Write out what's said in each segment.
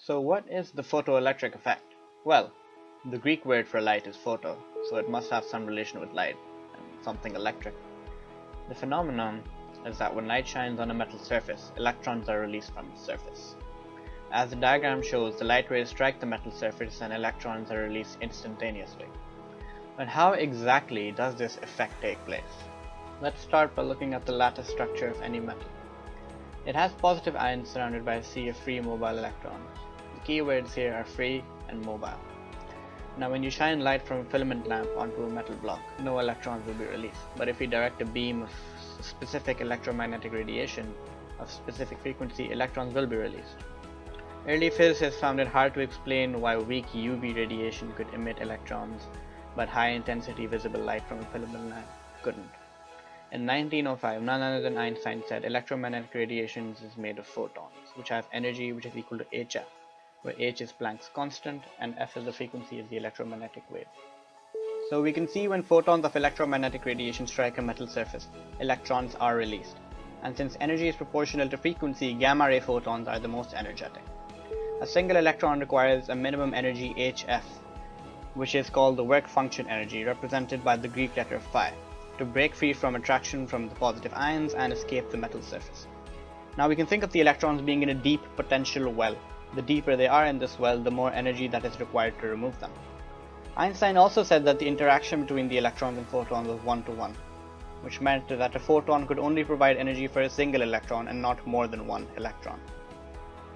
So what is the photoelectric effect? Well, the Greek word for light is photo, so it must have some relation with light and something electric. The phenomenon is that when light shines on a metal surface, electrons are released from the surface. As the diagram shows, the light rays strike the metal surface and electrons are released instantaneously. But how exactly does this effect take place? Let's start by looking at the lattice structure of any metal. It has positive ions surrounded by a sea of free mobile electrons. The key words here are free and mobile. Now when you shine light from a filament lamp onto a metal block, no electrons will be released. But if you direct a beam of specific electromagnetic radiation of specific frequency, electrons will be released. Early physicists found it hard to explain why weak UV radiation could emit electrons, but high intensity visible light from a filament lamp couldn't. In 1905, none other than Einstein said electromagnetic radiation is made of photons, which have energy which is equal to hf, where h is Planck's constant and f is the frequency of the electromagnetic wave. So we can see when photons of electromagnetic radiation strike a metal surface, electrons are released. And since energy is proportional to frequency, gamma ray photons are the most energetic. A single electron requires a minimum energy hf, which is called the work function energy, represented by the Greek letter phi, to break free from attraction from the positive ions and escape the metal surface. Now we can think of the electrons being in a deep potential well. The deeper they are in this well, the more energy that is required to remove them. Einstein also said that the interaction between the electrons and photons was 1-to-1, which meant that a photon could only provide energy for a single electron and not more than one electron.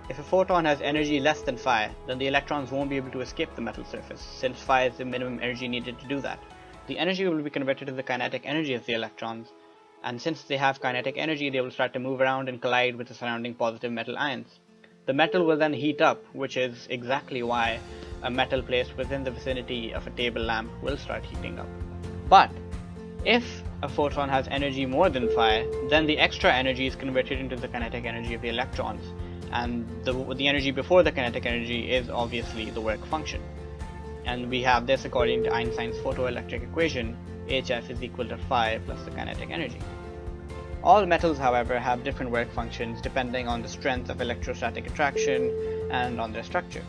If a photon has energy less than phi, then the electrons won't be able to escape the metal surface, since phi is the minimum energy needed to do that. The energy will be converted to the kinetic energy of the electrons, and since they have kinetic energy, they will start to move around and collide with the surrounding positive metal ions. The metal will then heat up, which is exactly why a metal placed within the vicinity of a table lamp will start heating up. But if a photon has energy more than phi, then the extra energy is converted into the kinetic energy of the electrons, and the energy before the kinetic energy is obviously the work function. And we have this according to Einstein's photoelectric equation, hf is equal to phi plus the kinetic energy. All metals, however, have different work functions depending on the strength of electrostatic attraction and on their structure.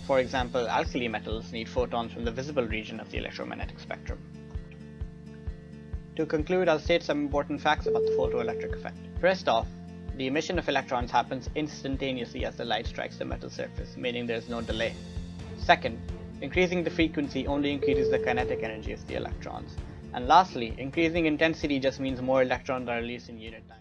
For example, alkali metals need photons from the visible region of the electromagnetic spectrum. To conclude, I'll state some important facts about the photoelectric effect. First off, the emission of electrons happens instantaneously as the light strikes the metal surface, meaning there is no delay. Second, increasing the frequency only increases the kinetic energy of the electrons. And lastly, increasing intensity just means more electrons are released in unit time.